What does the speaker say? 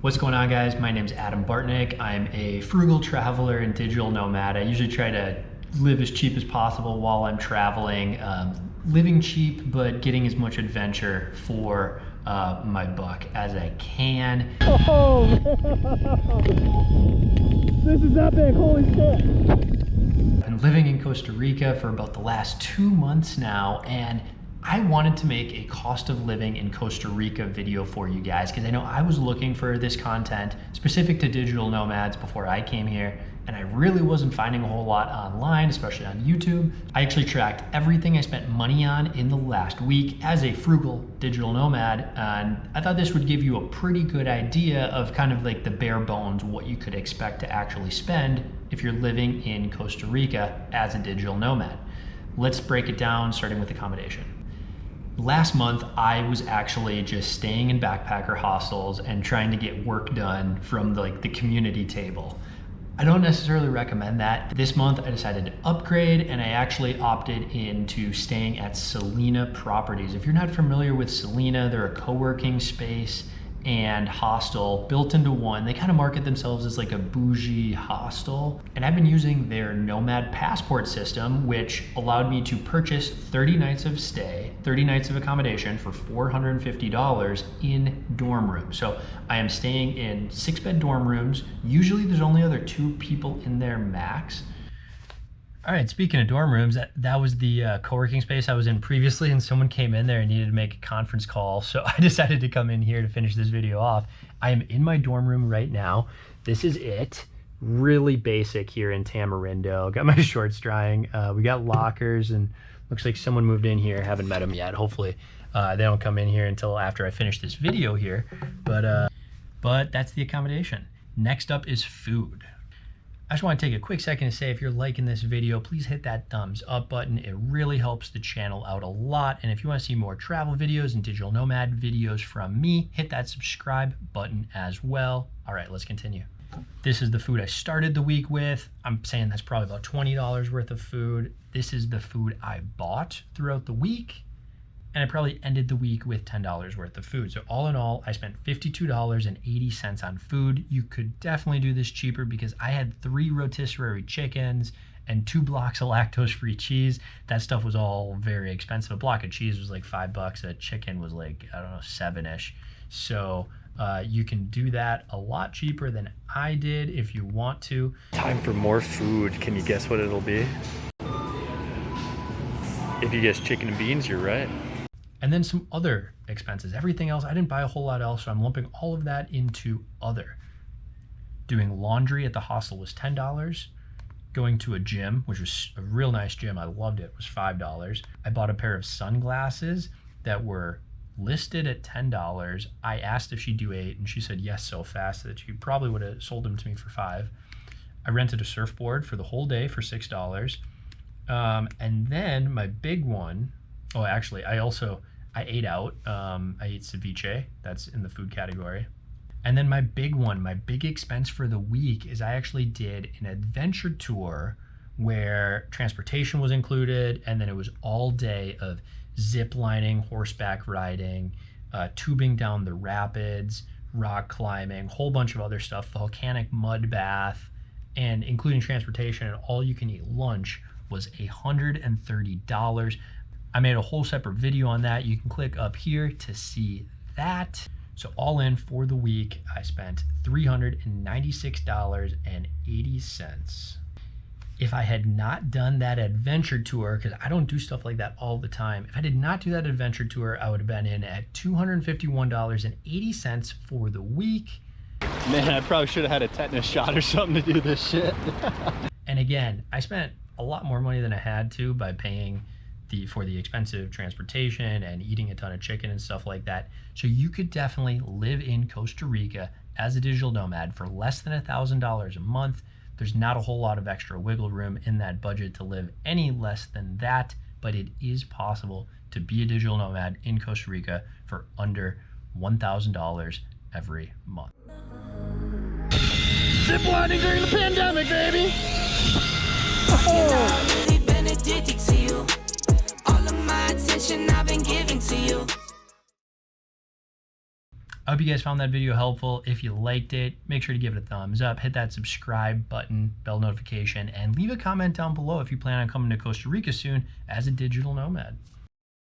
What's going on, guys? My name's Adam Bartnick. I'm a frugal traveler and digital nomad. I usually try to live as cheap as possible while I'm traveling. Living cheap, but getting as much adventure for my buck as I can. Oh, this is epic, holy shit. I've been living in Costa Rica for about the last 2 months now, and I wanted to make a cost of living in Costa Rica video for you guys because I know I was looking for this content specific to digital nomads before I came here, and I really wasn't finding a whole lot online, especially on YouTube. I actually tracked everything I spent money on in the last week as a frugal digital nomad, and I thought this would give you a pretty good idea of kind of like the bare bones, what you could expect to actually spend if you're living in Costa Rica as a digital nomad. Let's break it down, starting with accommodation. Last month, I was actually just staying in backpacker hostels and trying to get work done from the community table. I don't necessarily recommend that. This month, I decided to upgrade and I actually opted into staying at Selena Properties. If you're not familiar with Selena, they're a co-working space and hostel built into one. They kind of market themselves as like a bougie hostel. And I've been using their Nomad Passport system, which allowed me to purchase 30 nights of stay, 30 nights of accommodation for $450 in dorm rooms. So I am staying in 6-bed dorm rooms. Usually there's only other 2 people in there max. All right, speaking of dorm rooms, that was the co-working space I was in previously, and someone came in there and needed to make a conference call, so I decided to come in here to finish this video off. I am in my dorm room right now. This is it. Really basic here in Tamarindo. Got my shorts drying. We got lockers, and looks like someone moved in here. Haven't met them yet. Hopefully they don't come in here until after I finish this video here, but that's the accommodation. Next up is food. I just want to take a quick second to say, if you're liking this video, please hit that thumbs up button. It really helps the channel out a lot. And if you want to see more travel videos and digital nomad videos from me, hit that subscribe button as well. All right, let's continue. This is the food I started the week with. I'm saying that's probably about $20 worth of food. This is the food I bought throughout the week. And I probably ended the week with $10 worth of food. So all in all, I spent $52.80 on food. You could definitely do this cheaper because I had 3 rotisserie chickens and 2 blocks of lactose-free cheese. That stuff was all very expensive. A block of cheese was like $5. A chicken was like, I don't know, 7-ish. So you can do that a lot cheaper than I did if you want to. Time for more food. Can you guess what it'll be? If you guess chicken and beans, you're right. And then some other expenses. Everything else, I didn't buy a whole lot else, so I'm lumping all of that into other. Doing laundry at the hostel was $10. Going to a gym, which was a real nice gym, I loved it, was $5. I bought a pair of sunglasses that were listed at $10. I asked if she'd do 8, and she said yes so fast that she probably would have sold them to me for $5. I rented a surfboard for the whole day for $6. And then my big one, oh, actually, I ate out. I ate ceviche. That's in the food category. And then my big one, my big expense for the week is I actually did an adventure tour where transportation was included, and then it was all day of zip lining, horseback riding, tubing down the rapids, rock climbing, whole bunch of other stuff, volcanic mud bath, and including transportation, and all you can eat lunch was $130. I made a whole separate video on that. You can click up here to see that. So all in for the week, I spent $396.80. If I had not done that adventure tour, because I don't do stuff like that all the time, if I did not do that adventure tour, I would have been in at $251.80 for the week. Man, I probably should have had a tetanus shot or something to do this shit. And again, I spent a lot more money than I had to by paying for the expensive transportation and eating a ton of chicken and stuff like that. So you could definitely live in Costa Rica as a digital nomad for less than $1,000 a month. There's not a whole lot of extra wiggle room in that budget to live any less than that, but it is possible to be a digital nomad in Costa Rica for under $1,000 every month. Zip lining during the pandemic, baby! I hope you guys found that video helpful. If you liked it, make sure to give it a thumbs up, hit that subscribe button, bell notification, and leave a comment down below if you plan on coming to Costa Rica soon as a digital nomad.